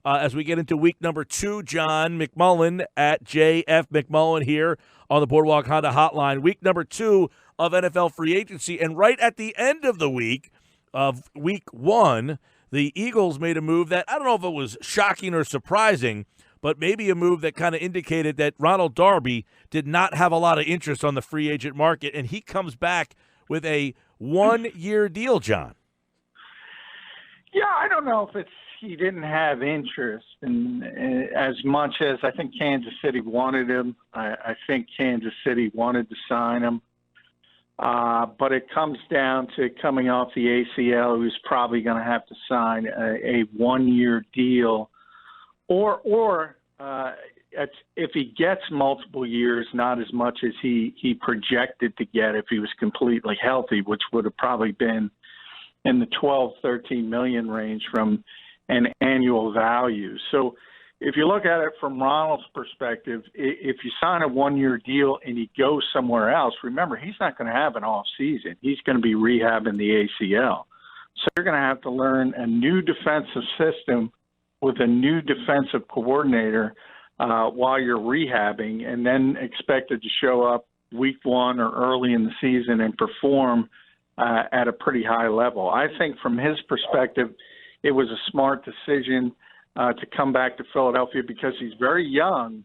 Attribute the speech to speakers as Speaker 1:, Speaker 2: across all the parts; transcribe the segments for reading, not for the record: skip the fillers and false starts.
Speaker 1: as we get into week number 2. John McMullen at JF McMullen here on the Boardwalk Honda Hotline. Week number 2 of NFL free agency. And right at the end of the week of week 1, the Eagles made a move that I don't know if it was shocking or surprising, but maybe a move that kind of indicated that Ronald Darby did not have a lot of interest on the free agent market, and he comes back with a 1-year deal, John.
Speaker 2: Yeah, I don't know if he didn't have interest in as much as I think Kansas City wanted him. I think Kansas City wanted to sign him. But it comes down to coming off the ACL, who's probably going to have to sign a 1-year deal. Or if he gets multiple years, not as much as he projected to get if he was completely healthy, which would have probably been in the 12, 13 million range from an annual value. So if you look at it from Ronald's perspective, if you sign a 1-year deal and he goes somewhere else, remember, he's not going to have an off season. He's going to be rehabbing the ACL. So you're going to have to learn a new defensive system with a new defensive coordinator while you're rehabbing, and then expected to show up week 1 or early in the season and perform at a pretty high level. I think from his perspective, it was a smart decision to come back to Philadelphia because he's very young.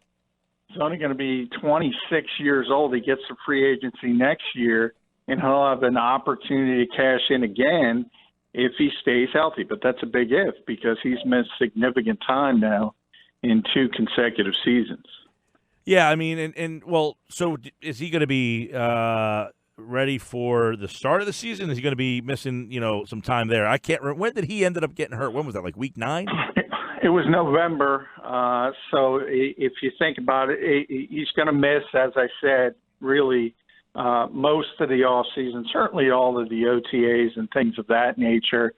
Speaker 2: He's only going to be 26 years old. He gets to free agency next year, and he'll have an opportunity to cash in again if he stays healthy. But that's a big if because he's missed significant time now in 2 consecutive seasons.
Speaker 1: Yeah, I mean, well, so is he going to be ready for the start of the season? Is he going to be missing, some time there? I can't remember. When did he ended up getting hurt? When was that, like week 9?
Speaker 2: It was November. So if you think about it, he's going to miss, as I said, really most of the offseason, certainly all of the OTAs and things of that nature.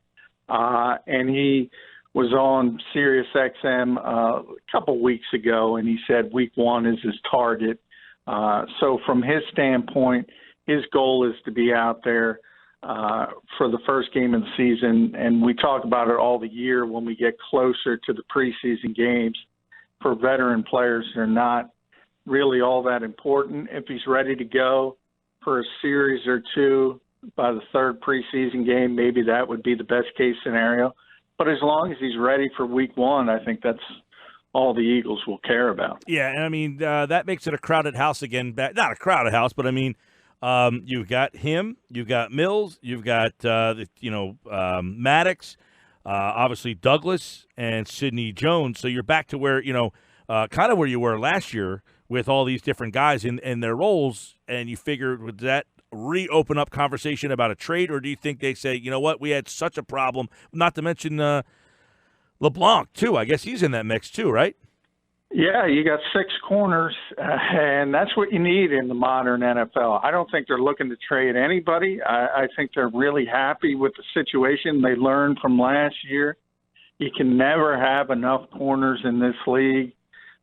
Speaker 2: And he was on Sirius XM a couple weeks ago, and he said week 1 is his target. So from his standpoint, his goal is to be out there for the first game of the season, and we talk about it all the year when we get closer to the preseason games. For veteran players, they're not really all that important. If he's ready to go for a series or 2 by the 3rd preseason game, maybe that would be the best case scenario. But as long as he's ready for week 1, I think that's all the Eagles will care about.
Speaker 1: Yeah, and I mean, that makes it a crowded house again. Not a crowded house, but I mean, you've got him, you've got Mills, you've got Maddox, obviously Douglas and Sidney Jones. So you're back to where kind of where you were last year with all these different guys in their roles. And you figured, would that reopen up conversation about a trade, or do you think they say, you know what, we had such a problem? Not to mention LeBlanc too. I guess he's in that mix too, right?
Speaker 2: Yeah, you got 6 corners, and that's what you need in the modern NFL. I don't think they're looking to trade anybody. I think they're really happy with the situation. They learned from last year. You can never have enough corners in this league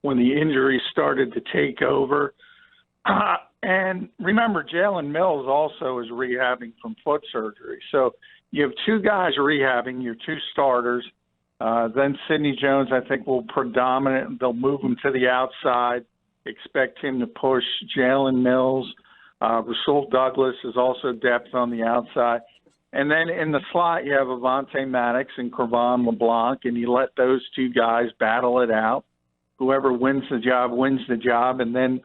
Speaker 2: when the injuries started to take over. And remember, Jalen Mills also is rehabbing from foot surgery. So you have 2 guys rehabbing, your 2 starters. Then Sidney Jones, I think, will predominate. They'll move him to the outside, expect him to push Jalen Mills. Rasul Douglas is also depth on the outside. And then in the slot, you have Avonte Maddox and Cre'Von LeBlanc, and you let those 2 guys battle it out. Whoever wins the job wins the job, and then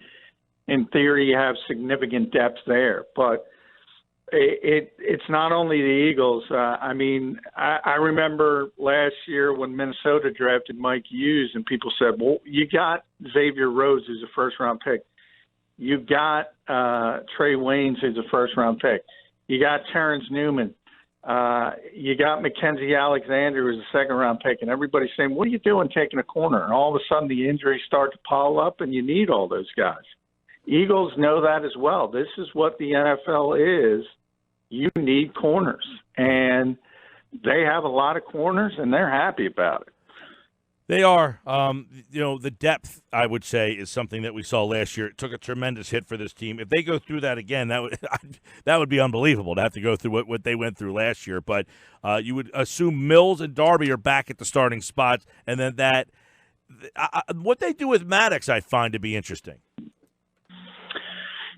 Speaker 2: in theory you have significant depth there. But it's not only the Eagles. I remember last year when Minnesota drafted Mike Hughes, and people said, well, you got Xavier Rhodes as a first-round pick. You got Trey Waynes as a first-round pick. You got Terrence Newman. You got Mackenzie Alexander as a second-round pick. And everybody's saying, what are you doing taking a corner? And all of a sudden the injuries start to pile up, and you need all those guys. Eagles know that as well. This is what the NFL is. You need corners, and they have a lot of corners, and they're happy about it.
Speaker 1: They are. The depth, I would say, is something that we saw last year. It took a tremendous hit for this team. If they go through that again, that would be unbelievable to have to go through what they went through last year. But you would assume Mills and Darby are back at the starting spots, and then what they do with Maddox, I find to be interesting.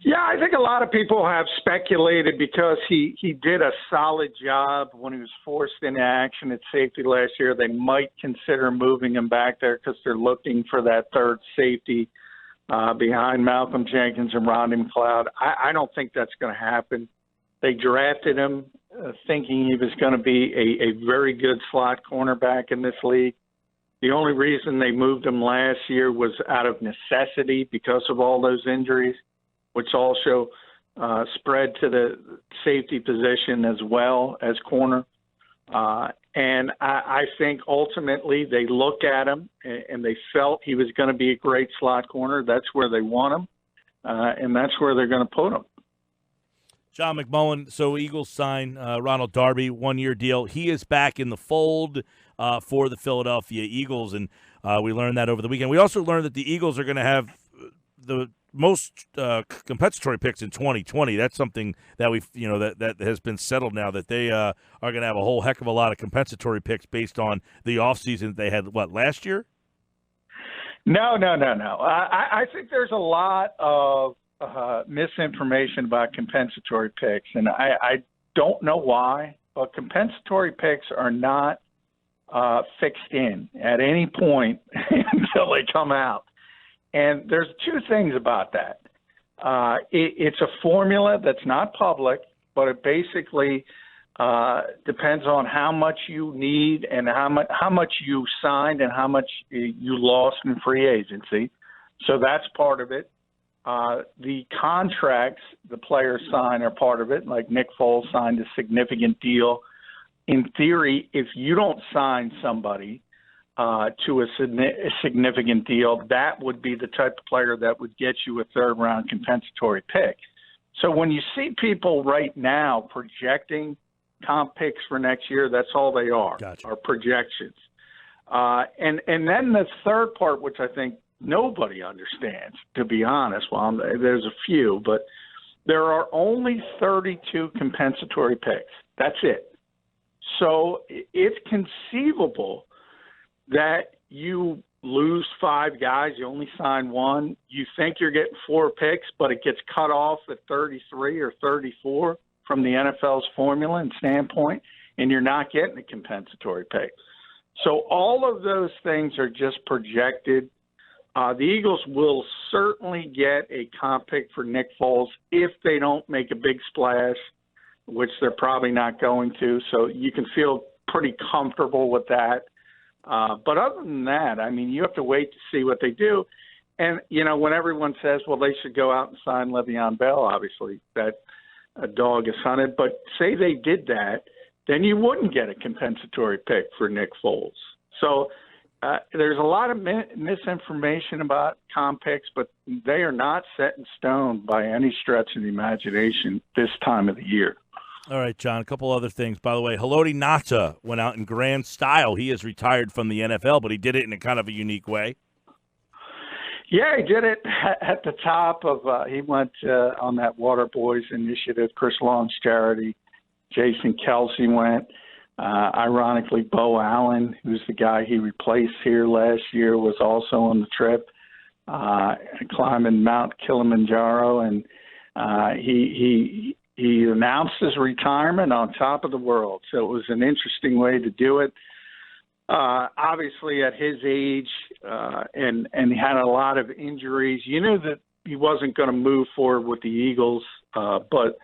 Speaker 2: Yeah, I think a lot of people have speculated because he did a solid job when he was forced into action at safety last year. They might consider moving him back there because they're looking for that third safety behind Malcolm Jenkins and Rodney McLeod. I don't think that's going to happen. They drafted him thinking he was going to be a very good slot cornerback in this league. The only reason they moved him last year was out of necessity because of all those injuries, which also spread to the safety position as well as corner. And I think ultimately they look at him and they felt he was going to be a great slot corner. That's where they want him, and that's where they're going to put him.
Speaker 1: John McMullen, so Eagles sign Ronald Darby, 1-year deal. He is back in the fold for the Philadelphia Eagles, and we learned that over the weekend. We also learned that the Eagles are going to have the most compensatory picks in 2020. That's something that that has been settled now, that they are going to have a whole heck of a lot of compensatory picks based on the offseason they had, last year?
Speaker 2: No. I think there's a lot of misinformation about compensatory picks, and I don't know why, but compensatory picks are not fixed in at any point until they come out. And there's two things about that. It's a formula that's not public, but it basically depends on how much you need and how much you signed and how much you lost in free agency. So that's part of it. The contracts the players sign are part of it. Like Nick Foles signed a significant deal. In theory, if you don't sign somebody to a significant deal, that would be the type of player that would get you a third-round compensatory pick. So when you see people right now projecting comp picks for next year, that's all they are,
Speaker 1: Gotcha.
Speaker 2: Are projections. And then the third part, which I think nobody understands, to be honest, well, there's a few, but there are only 32 compensatory picks. That's it. So it's conceivable that you lose 5 guys, you only sign 1, you think you're getting 4 picks, but it gets cut off at 33 or 34 from the NFL's formula and standpoint, and you're not getting a compensatory pick. So all of those things are just projected. The Eagles will certainly get a comp pick for Nick Foles if they don't make a big splash, which they're probably not going to. So you can feel pretty comfortable with that. But other than that, I mean, you have to wait to see what they do. And, when everyone says, well, they should go out and sign Le'Veon Bell, obviously that a dog is hunted. But say they did that, then you wouldn't get a compensatory pick for Nick Foles. So there's a lot of misinformation about comp picks, but they are not set in stone by any stretch of the imagination this time of the year.
Speaker 1: All right, John, a couple other things. By the way, Haloti Ngata went out in grand style. He is retired from the NFL, but he did it in a kind of a unique way.
Speaker 2: Yeah, he did it at the top of he went on that Water Boys initiative, Chris Long's charity. Jason Kelsey went. Ironically, Bo Allen, who's the guy he replaced here last year, was also on the trip, climbing Mount Kilimanjaro, and he announced his retirement on top of the world. So it was an interesting way to do it. Obviously, at his age, and he had a lot of injuries, you knew that he wasn't going to move forward with the Eagles, but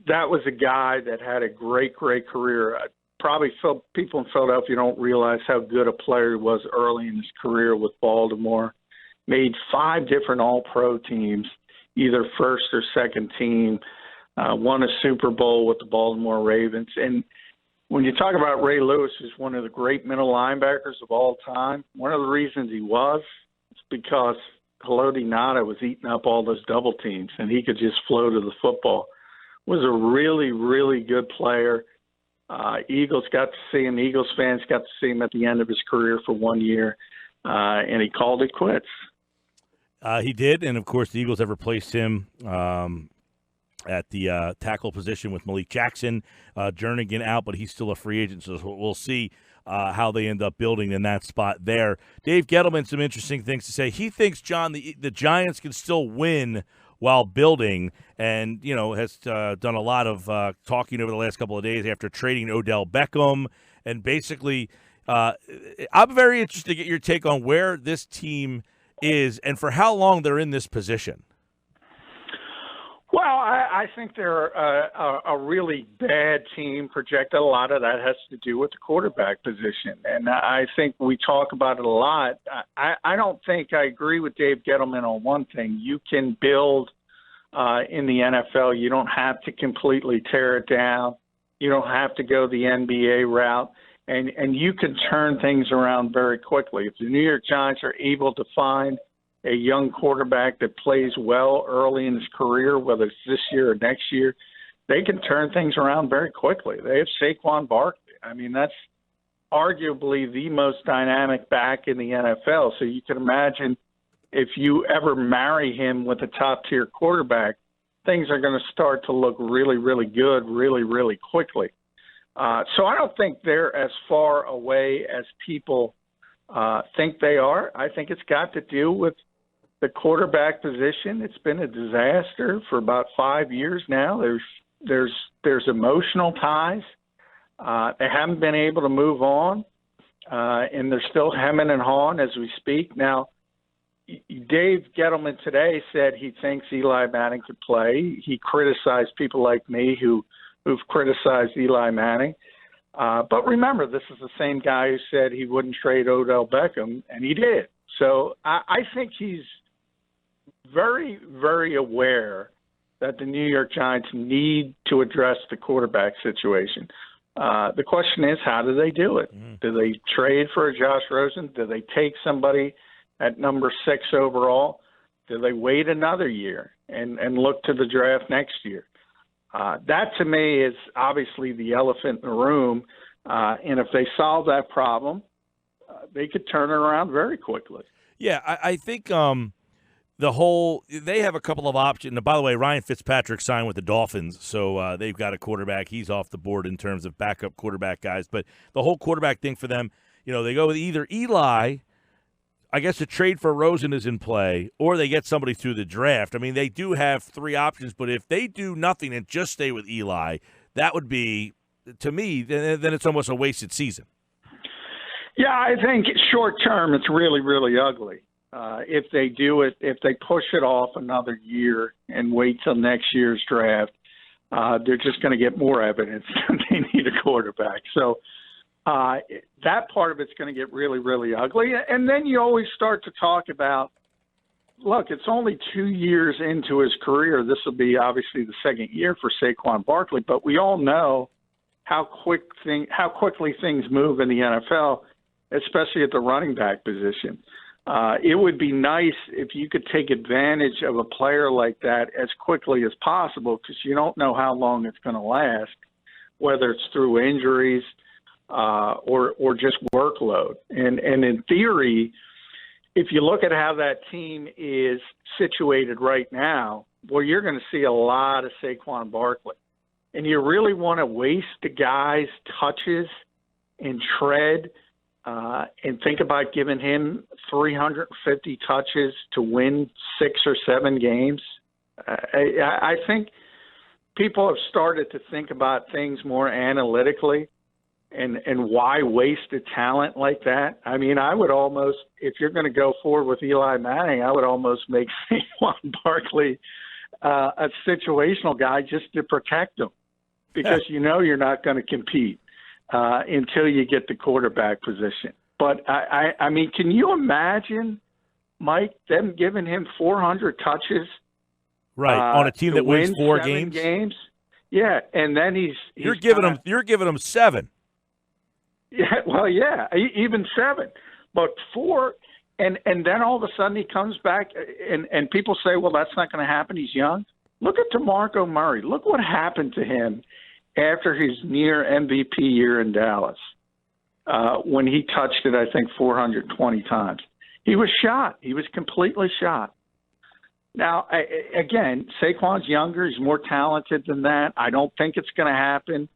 Speaker 2: that was a guy that had a great, great career. Probably people in Philadelphia don't realize how good a player he was early in his career with Baltimore. Made 5 different All-Pro teams, either first or second team. Won a Super Bowl with the Baltimore Ravens. And when you talk about Ray Lewis, who's one of the great middle linebackers of all time, one of the reasons he was is because Haloti Ngata was eating up all those double teams, and he could just flow to the football. Was a really, really good player. Eagles got to see him. Eagles fans got to see him at the end of his career for 1 year, and he called it quits.
Speaker 1: He did, and of course the Eagles have replaced him at the tackle position with Malik Jackson. Jernigan out, but he's still a free agent, so we'll see how they end up building in that spot there. Dave Gettleman, some interesting things to say. He thinks, John, the Giants can still win while building, and has done a lot of talking over the last couple of days after trading Odell Beckham. And basically, I'm very interested to get your take on where this team is and for how long they're in this position.
Speaker 2: Well, I think they're a really bad team projected. A lot of that has to do with the quarterback position. And I think we talk about it a lot. I don't think I agree with Dave Gettleman on one thing. You can build in the NFL. You don't have to completely tear it down. You don't have to go the NBA route. And you can turn things around very quickly. If the New York Giants are able to find a young quarterback that plays well early in his career, whether it's this year or next year, they can turn things around very quickly. They have Saquon Barkley. I mean, that's arguably the most dynamic back in the NFL. So you can imagine if you ever marry him with a top-tier quarterback, things are going to start to look really, really good really, really quickly. So I don't think they're as far away as people think they are. I think it's got to do with the quarterback position. It's been a disaster for about 5 years now. There's emotional ties. They haven't been able to move on, and they're still hemming and hawing as we speak. Now, Dave Gettleman today said he thinks Eli Manning could play. He criticized people like me who've criticized Eli Manning. But remember, this is the same guy who said he wouldn't trade Odell Beckham, and he did. So I think he's very, very aware that the New York Giants need to address the quarterback situation. The question is, how do they do it? Do they trade for a Josh Rosen? Do they take somebody at number 6 overall? Do they wait another year and look to the draft next year? That, to me, is obviously the elephant in the room. And if they solve that problem, they could turn it around very quickly.
Speaker 1: Yeah, I think they have a couple of options. And by the way, Ryan Fitzpatrick signed with the Dolphins, so they've got a quarterback. He's off the board in terms of backup quarterback guys. But the whole quarterback thing for them, they go with either Eli. I guess a trade for Rosen is in play, or they get somebody through the draft. I mean, they do have 3 options, but if they do nothing and just stay with Eli, that would be, to me, then it's almost a wasted season.
Speaker 2: Yeah, I think short term it's really, really ugly. If they do it, if they push it off another year and wait till next year's draft, they're just going to get more evidence that they need a quarterback. So that part of it's going to get really, really ugly. And then you always start to talk about, look, it's only 2 years into his career. This will be obviously the second year for Saquon Barkley, but we all know how quickly things move in the NFL, especially at the running back position. It would be nice if you could take advantage of a player like that as quickly as possible, because you don't know how long it's going to last, whether it's through injuries or just workload. And in theory, if you look at how that team is situated right now, well, you're going to see a lot of Saquon Barkley. And you really want to waste the guy's touches and tread and think about giving him 350 touches to win 6 or 7 games. I think people have started to think about things more analytically and why waste a talent like that. I mean, I would almost, if you're going to go forward with Eli Manning, I would almost make Saquon Barkley a situational guy just to protect him, because you're not going to compete until you get the quarterback position. But, I mean, can you imagine, Mike, them giving him 400 touches?
Speaker 1: Right, on a team that wins 4
Speaker 2: games? Yeah, and then
Speaker 1: you're giving him 7.
Speaker 2: Yeah, well, yeah, even 7. But 4, and then all of a sudden he comes back, and people say, well, that's not going to happen. He's young. Look at DeMarco Murray. Look what happened to him after his near MVP year in Dallas, when he touched it, I think 420 times. He was shot. He was completely shot. Now, again, Saquon's younger. He's more talented than that. I don't think it's going to happen.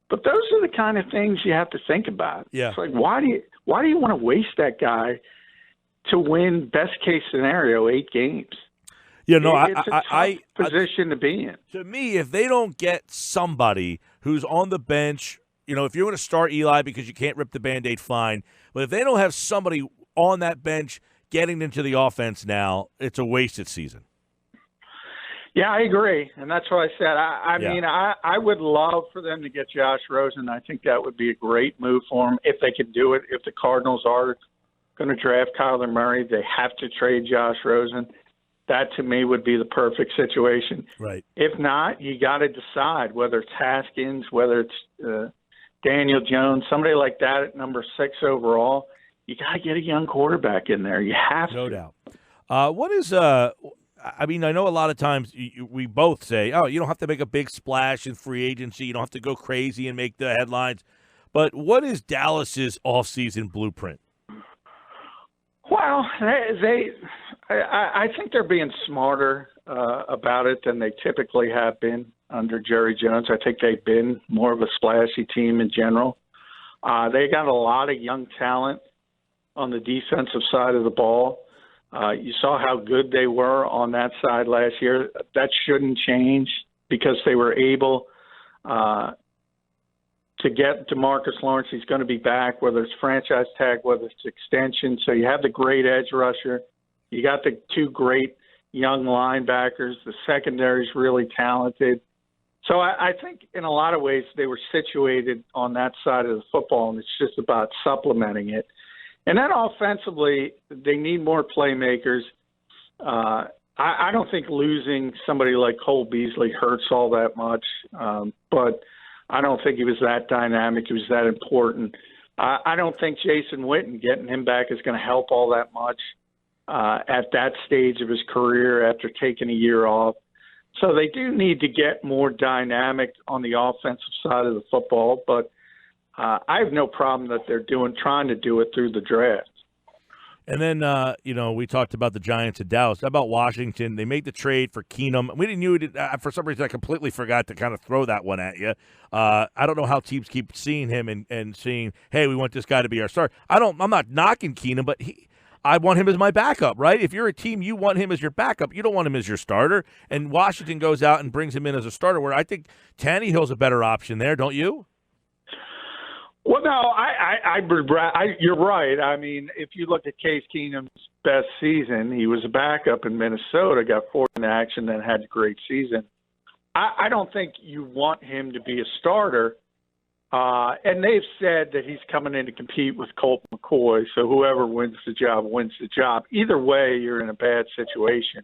Speaker 2: But those are the kind of things you have to think about.
Speaker 1: Yeah.
Speaker 2: It's like, why do you want to waste that guy to win, best case scenario, 8 games?
Speaker 1: Yeah, no,
Speaker 2: it's a tough position to be in.
Speaker 1: To me, if they don't get somebody who's on the bench, if you're going to start Eli because you can't rip the Band-Aid, fine. But if they don't have somebody on that bench getting into the offense now, it's a wasted season.
Speaker 2: Yeah, I agree, and that's what I said. I mean, I would love for them to get Josh Rosen. I think that would be a great move for them if they could do it. If the Cardinals are going to draft Kyler Murray, they have to trade Josh Rosen. That, to me, would be the perfect situation.
Speaker 1: Right.
Speaker 2: If not, you got to decide whether it's Haskins, whether it's Daniel Jones, somebody like that at number 6 overall. You got to get a young quarterback in there. You have to.
Speaker 1: No doubt. What is I mean, I know a lot of times we both say, oh, you don't have to make a big splash in free agency. You don't have to go crazy and make the headlines. But what is Dallas's offseason blueprint?
Speaker 2: Well, I think they're being smarter about it than they typically have been under Jerry Jones. I think they've been more of a splashy team in general. They got a lot of young talent on the defensive side of the ball. You saw how good they were on that side last year. That shouldn't change because they were able to get DeMarcus Lawrence. He's going to be back, whether it's franchise tag, whether it's extension. So you have the great edge rusher. You got the 2 great young linebackers. The secondary is really talented. So I think in a lot of ways they were situated on that side of the football, and it's just about supplementing it. And then offensively, they need more playmakers. I don't think losing somebody like Cole Beasley hurts all that much, but I don't think he was that dynamic. He was that important. I don't think Jason Witten, getting him back, is going to help all that much at that stage of his career after taking a year off. So they do need to get more dynamic on the offensive side of the football, but I have no problem that they're trying to do it through the draft.
Speaker 1: And then, we talked about the Giants and Dallas. How about Washington? They made the trade for Keenum. We didn't use it. For some reason, I completely forgot to kind of throw that one at you. I don't know how teams keep seeing him and seeing, hey, we want this guy to be our star. I'm not knocking Keenum, but I want him as my backup, right? If you're a team, you want him as your backup. You don't want him as your starter. And Washington goes out and brings him in as a starter, where I think Tannehill's a better option there, don't you?
Speaker 2: Well, no, you're right. I mean, if you look at Case Keenum's best season, he was a backup in Minnesota, got 4 in action, then had a great season. I don't think you want him to be a starter. And they've said that he's coming in to compete with Colt McCoy, so whoever wins the job wins the job. Either way, you're in a bad situation.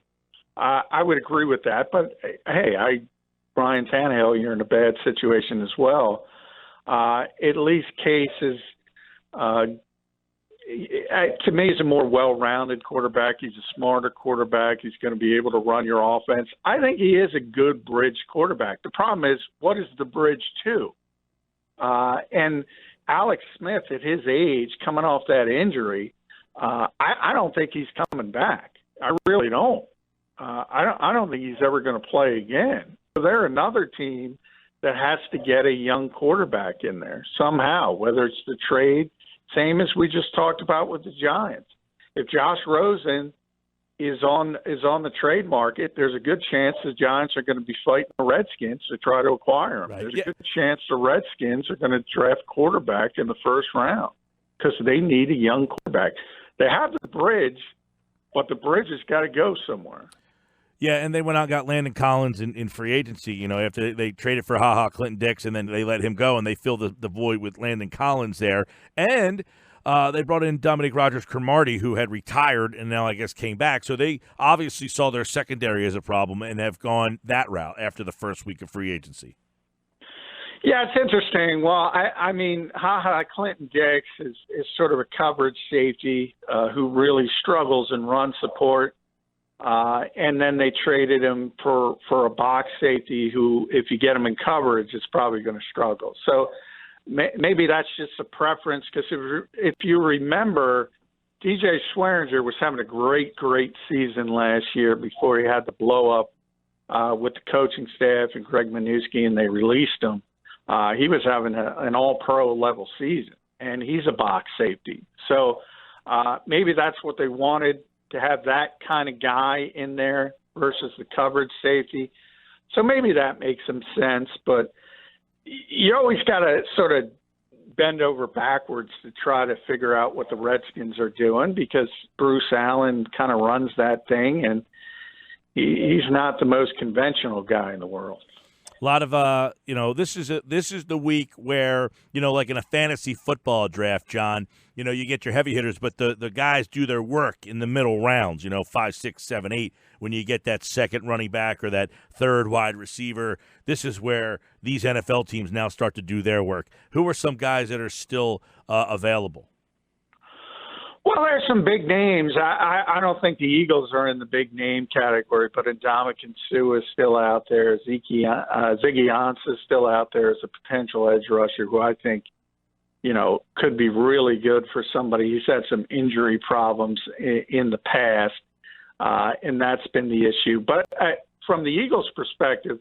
Speaker 2: I would agree with that. But, hey, Brian Tannehill, you're in a bad situation as well. At least Case is, to me, he's a more well-rounded quarterback. He's a smarter quarterback. He's going to be able to run your offense. I think he is a good bridge quarterback. The problem is, what is the bridge to? And Alex Smith, at his age, coming off that injury, I don't think he's coming back. I really don't. I don't think he's ever going to play again. So they're another team that has to get a young quarterback in there somehow, whether it's the trade, same as we just talked about with the Giants. If Josh Rosen is on the trade market, there's a good chance the Giants are going to be fighting the Redskins to try to acquire him. Right. There's a good chance the Redskins are going to draft quarterback in the first round because they need a young quarterback. They have the bridge, but the bridge has got to go somewhere.
Speaker 1: Yeah, and they went out and got Landon Collins in free agency, after they traded for Clinton Dix, and then they let him go, and they filled the void with Landon Collins there. And they brought in Dominique Rodgers-Cromartie, who had retired and now, I guess, came back. So they obviously saw their secondary as a problem and have gone that route after the first week of free agency.
Speaker 2: Yeah, it's interesting. Well, I mean, Clinton Dix is sort of a coverage safety who really struggles in run support. And then they traded him for a box safety who, if you get him in coverage, is probably going to struggle. So maybe that's just a preference, because if you remember, DJ Swearinger was having a great season last year before he had the blow-up with the coaching staff and Greg Minuski, and they released him. He was having an all-pro level season, and he's a box safety. So maybe that's what they wanted, to have that kind of guy in there versus the coverage safety. So maybe that makes some sense, but you always got to sort of bend over backwards to try to figure out what the Redskins are doing, because Bruce Allen kind of runs that thing, and he's not the most conventional guy in the world.
Speaker 1: A lot of this is the week where, like in a fantasy football draft, John, you get your heavy hitters, but the guys do their work in the middle rounds, 5, 6, 7, 8, when you get that second running back or that third wide receiver. This is where these NFL teams now start to do their work. Who are some guys that are still available?
Speaker 2: Well, there's some big names. I don't think the Eagles are in the big name category, but Ndamukong Suh is still out there. Ziggy Ansah is still out there as a potential edge rusher who I think, could be really good for somebody. He's had some injury problems in the past, and that's been the issue. But from the Eagles' perspective,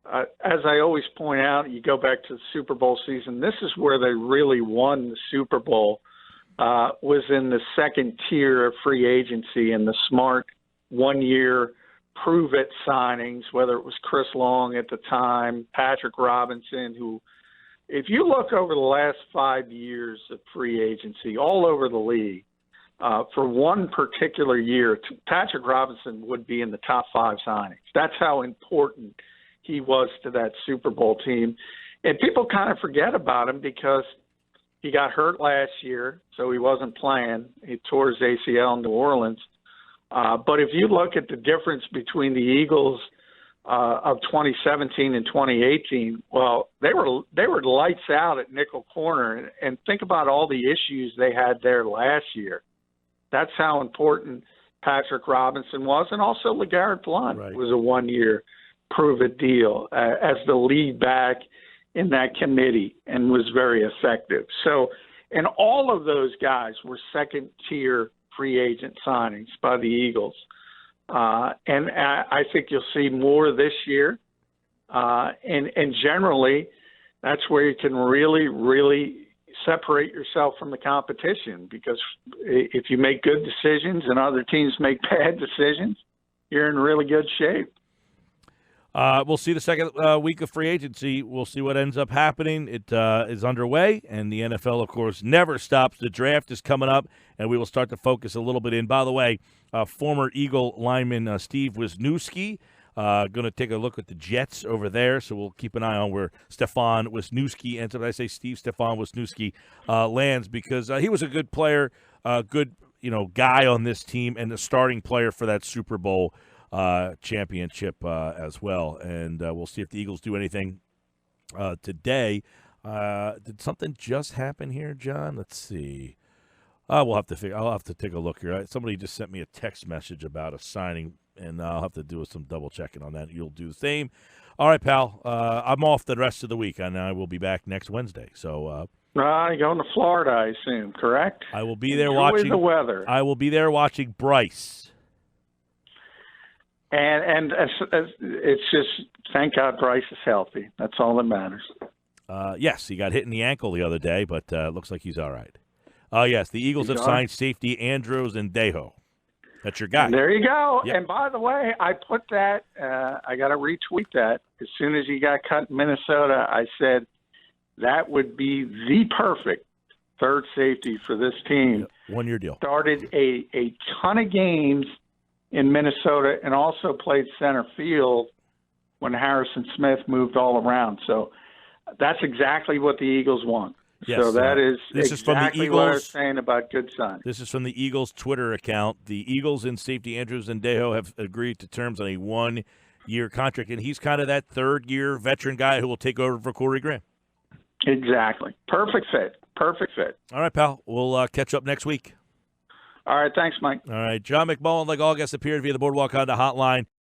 Speaker 2: as I always point out, you go back to the Super Bowl season, this is where they really won the Super Bowl. Was in the second tier of free agency and the smart one-year prove-it signings, whether it was Chris Long at the time, Patrick Robinson, who, if you look over the last 5 years of free agency all over the league, for one particular year, Patrick Robinson would be in the top 5 signings. That's how important he was to that Super Bowl team. And people kind of forget about him because he got hurt last year, so he wasn't playing. He tore his ACL in New Orleans. But if you look at the difference between the Eagles of 2017 and 2018, well, they were lights out at nickel corner. And think about all the issues they had there last year. That's how important Patrick Robinson was. And also LeGarrette Blount was a one-year prove-it deal as the lead back in that committee, and was very effective. So, and all of those guys were second-tier free agent signings by the Eagles. And I think you'll see more this year. And generally, that's where you can really separate yourself from the competition, because if you make good decisions and other teams make bad decisions, you're in really good shape.
Speaker 1: We'll see the second week of free agency. We'll see what ends up happening. It is underway, and the NFL, of course, never stops. The draft is coming up, and we will start to focus a little bit in. By the way, former Eagle lineman Steve Wisniewski going to take a look at the Jets over there, so we'll keep an eye on where Stefan Wisniewski ends up. I say Stefan Wisniewski lands, because he was a good player, good guy on this team, and the starting player for that Super Bowl championship as well. And we'll see if the Eagles do anything today. Did something just happen here, John? Let's see. I'll have to take a look here. Somebody just sent me a text message about a signing, and I'll have to do some double checking on that. You'll do the same. All right, pal. I'm off the rest of the week, and I will be back next Wednesday. So
Speaker 2: you're going to Florida, I assume, correct?
Speaker 1: I will be there
Speaker 2: Enjoy
Speaker 1: watching
Speaker 2: the weather.
Speaker 1: I will be there watching Bryce.
Speaker 2: And it's just, thank God Bryce is healthy. That's all that matters.
Speaker 1: Yes, he got hit in the ankle the other day, but looks like he's all right. Yes, the Eagles have signed safety Andrews Ndeho. That's your guy.
Speaker 2: And there you go.
Speaker 1: Yep.
Speaker 2: And by the way, I put that, I got to retweet that. As soon as he got cut in Minnesota, I said that would be the perfect third safety for this team.
Speaker 1: Yep. One-year deal.
Speaker 2: Started a ton of games in Minnesota, and also played center field when Harrison Smith moved all around. So that's exactly what the Eagles want.
Speaker 1: Yes,
Speaker 2: so that is
Speaker 1: this
Speaker 2: exactly
Speaker 1: is from the Eagles,
Speaker 2: what I was saying about good signs.
Speaker 1: This is from the Eagles Twitter account. The Eagles and safety Andrews Ndeho have agreed to terms on a one-year contract, and he's kind of that third-year veteran guy who will take over for Corey Graham.
Speaker 2: Exactly. Perfect fit.
Speaker 1: All right, pal. We'll catch up next week.
Speaker 2: All right, thanks, Mike.
Speaker 1: All right, John McMullen, like all guests, appeared via the Boardwalk Honda hotline.